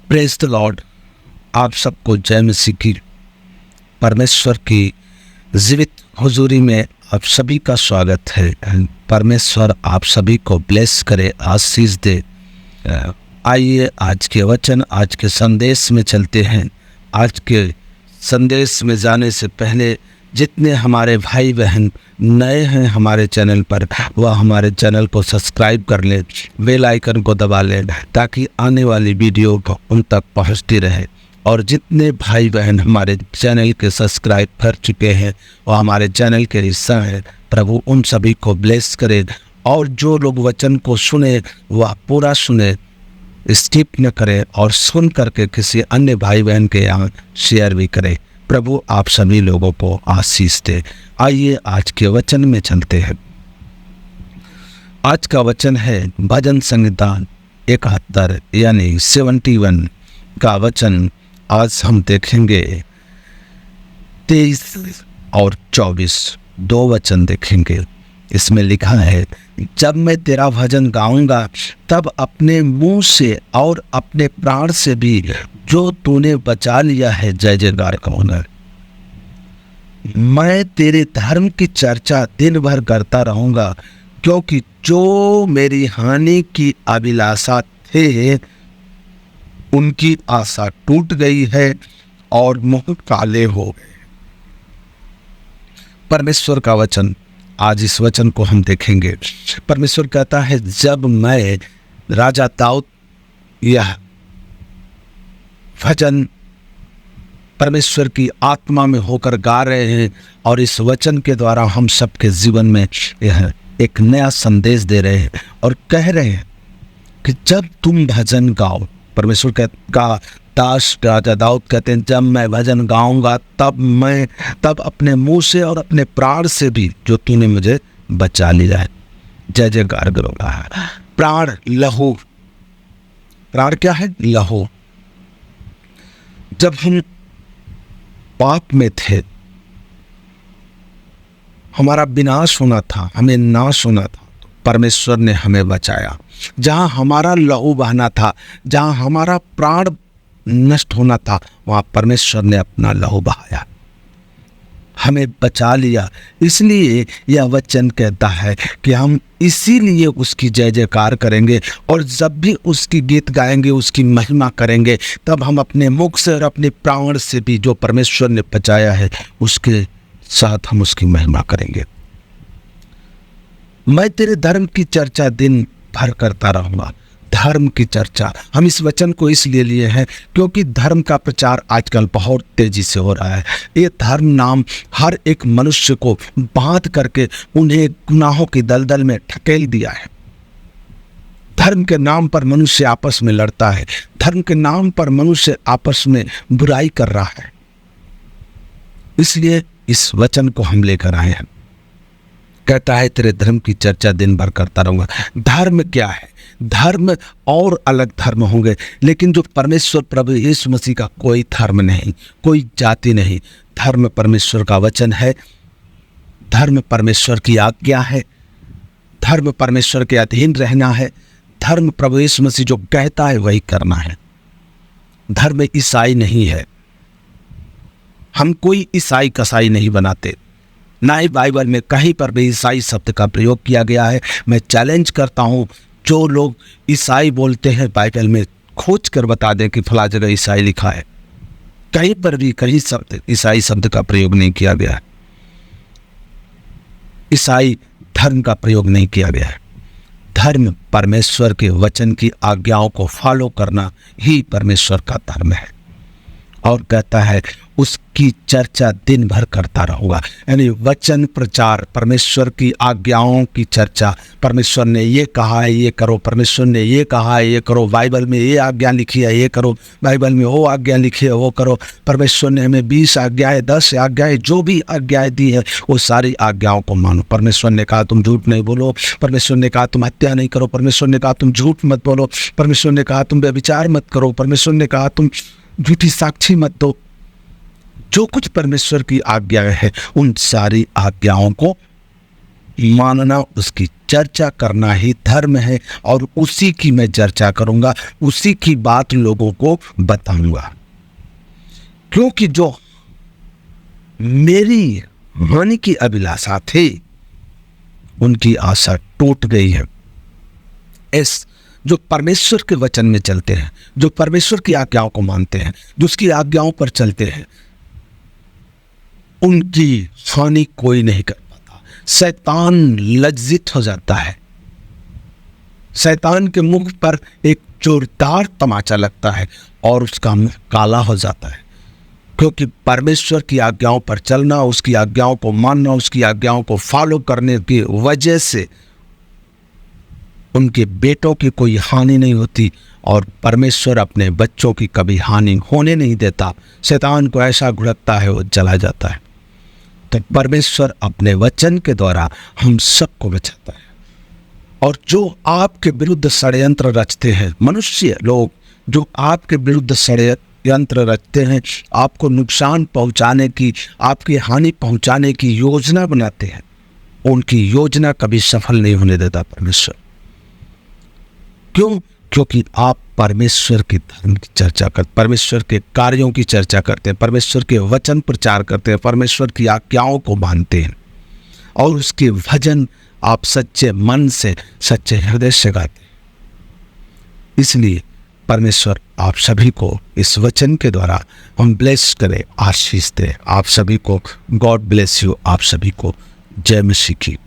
Praise the Lord. आप सबको जय मसीह की। परमेश्वर की जीवित हुजूरी में आप सभी का स्वागत है। परमेश्वर आप सभी को ब्लेस करे, आशीष दे। आइए आज के वचन, आज के संदेश में चलते हैं। आज के संदेश में जाने से पहले जितने हमारे भाई बहन नए हैं हमारे चैनल पर, वह हमारे चैनल को सब्सक्राइब कर लें, बेल आइकन को दबा लें ताकि आने वाली वीडियो उन तक पहुंचती रहे। और जितने भाई बहन हमारे चैनल के सब्सक्राइब कर चुके हैं वह हमारे चैनल के हिस्सा हैं, प्रभु उन सभी को ब्लेस करे। और जो लोग वचन को सुने वह पूरा सुने, स्किप न करे और सुन करके किसी अन्य भाई बहन के यहाँ शेयर भी करे। प्रभु आप सभी लोगों को आशीष दे। आइए आज के वचन में चलते हैं। आज का वचन है भजन संहिता 71 यानी 71 का वचन। आज हम देखेंगे 23 और 24 दो वचन देखेंगे। इसमें लिखा है, जब मैं तेरा भजन गाऊंगा तब अपने मुंह से और अपने प्राण से भी जो तूने बचा लिया है जय जयकार कहूंगा। मैं तेरे धर्म की चर्चा दिन भर करता रहूंगा, क्योंकि जो मेरी हानि की अभिलाषा थे उनकी आशा टूट गई है और मुंह काले हो गए। परमेश्वर का वचन, आज इस वचन को हम देखेंगे। परमेश्वर कहता है, जब मैं राजा दाऊद यह भजन परमेश्वर की आत्मा में होकर गा रहे हैं और इस वचन के द्वारा हम सबके जीवन में यह एक नया संदेश दे रहे हैं और कह रहे हैं कि जब तुम भजन गाओ, परमेश्वर का दास राजा दाऊद कहते हैं, जब मैं भजन गाऊंगा तब अपने मुंह से और अपने प्राण से भी जो तूने मुझे बचा लिया है जय जयकार करूंगा। प्राण लहू, प्राण क्या है? लहू। जब हम पाप में थे, हमारा विनाश होना था, हमें नाश होना था, तो परमेश्वर ने हमें बचाया। जहां हमारा लहू बहना था, जहां हमारा प्राण नष्ट होना था, वहां परमेश्वर ने अपना लहू बहाया, हमें बचा लिया। इसलिए यह वचन कहता है कि हम इसीलिए उसकी जय जयकार करेंगे और जब भी उसकी गीत गाएंगे, उसकी महिमा करेंगे, तब हम अपने मुख से और अपने प्राण से भी जो परमेश्वर ने बचाया है उसके साथ हम उसकी महिमा करेंगे। मैं तेरे धर्म की चर्चा दिन भर करता रहूंगा। धर्म की चर्चा, हम इस वचन को इसलिए लिए हैं क्योंकि धर्म का प्रचार आजकल बहुत तेजी से हो रहा है। ये धर्म नाम हर एक मनुष्य को बांध करके उन्हें गुनाहों की दलदल में ढकेल दिया है। धर्म के नाम पर मनुष्य आपस में लड़ता है, धर्म के नाम पर मनुष्य आपस में बुराई कर रहा है। इसलिए इस वचन को हम लेकर आए हैं। कहता है, तेरे धर्म की चर्चा दिन भर करता रहूंगा। धर्म क्या है? धर्म और अलग धर्म होंगे, लेकिन जो परमेश्वर प्रभु यीशु मसीह का कोई धर्म नहीं, कोई जाति नहीं। धर्म परमेश्वर का वचन है, धर्म परमेश्वर की आज्ञा है, धर्म परमेश्वर के अधीन रहना है, धर्म प्रभु यीशु मसीह जो कहता है वही करना है। धर्म ईसाई नहीं है। हम कोई ईसाई कसाई नहीं बनाते, ना ही बाइबल में कहीं पर भी ईसाई शब्द का प्रयोग किया गया है। मैं चैलेंज करता हूँ, जो लोग ईसाई बोलते हैं बाइबल में खोज कर बता दें कि फला जगह ईसाई लिखा है। कहीं पर भी कहीं शब्द ईसाई शब्द का प्रयोग नहीं किया गया है। ईसाई धर्म का प्रयोग नहीं किया गया है। धर्म परमेश्वर के वचन की आज्ञाओं को फॉलो करना ही परमेश्वर का धर्म है। और कहता है उसकी चर्चा दिन भर करता रहूंगा, यानी वचन प्रचार, परमेश्वर की आज्ञाओं की चर्चा। परमेश्वर ने ये कहा है ये करो, परमेश्वर ने ये कहा है ये करो, बाइबल में ये आज्ञा लिखी है ये करो, बाइबल में वो आज्ञा लिखी है वो करो। परमेश्वर ने हमें 20 आज्ञाएं, 10 आज्ञाएं, जो भी आज्ञाएं दी है वो सारी आज्ञाओं को मानो। परमेश्वर ने कहा तुम झूठ नहीं बोलो, परमेश्वर ने कहा तुम हत्या नहीं करो, परमेश्वर ने कहा तुम झूठ मत बोलो, परमेश्वर ने कहा तुम व्यभिचार मत करो, परमेश्वर ने कहा तुम झूठी साक्षी मत दो। जो कुछ परमेश्वर की आज्ञा है उन सारी आज्ञाओं को मानना, उसकी चर्चा करना ही धर्म है और उसी की मैं चर्चा करूंगा, उसी की बात लोगों को बताऊंगा। क्योंकि जो मेरी हानि की अभिलाषा थी उनकी आशा टूट गई है। इस जो परमेश्वर के वचन में चलते हैं, जो परमेश्वर की आज्ञाओं को मानते हैं, जो उसकी आज्ञाओं पर चलते हैं, उनकी हानि कोई नहीं कर पाता। शैतान लज्जित हो जाता है, शैतान के मुख पर एक जोरदार तमाचा लगता है और उसका मुंह काला हो जाता है। क्योंकि परमेश्वर की आज्ञाओं पर चलना, उसकी आज्ञाओं को मानना, उसकी आज्ञाओं को फॉलो करने की वजह से उनके बेटों की कोई हानि नहीं होती और परमेश्वर अपने बच्चों की कभी हानि होने नहीं देता। शैतान को ऐसा घुड़कता है, वो चला जाता है। तो परमेश्वर अपने वचन के द्वारा हम सबको बचाता है। और जो आपके विरुद्ध षड्यंत्र रचते हैं, मनुष्य लोग जो आपके विरुद्ध षड्यंत्र रचते हैं, आपको नुकसान पहुंचाने की, आपकी हानि पहुंचाने की योजना बनाते हैं, उनकी योजना कभी सफल नहीं होने देता परमेश्वर। क्यों? क्योंकि आप परमेश्वर के धर्म की चर्चा करते, परमेश्वर के कार्यों की चर्चा करते हैं, परमेश्वर के वचन प्रचार करते हैं, परमेश्वर की आज्ञाओं को मानते हैं और उसके भजन आप सच्चे मन से, सच्चे हृदय से गाते हैं। इसलिए परमेश्वर आप सभी को इस वचन के द्वारा हम ब्लेस करें, आशीष दें। आप सभी को गॉड ब्लेस यू। आप सभी को जय मसीह की।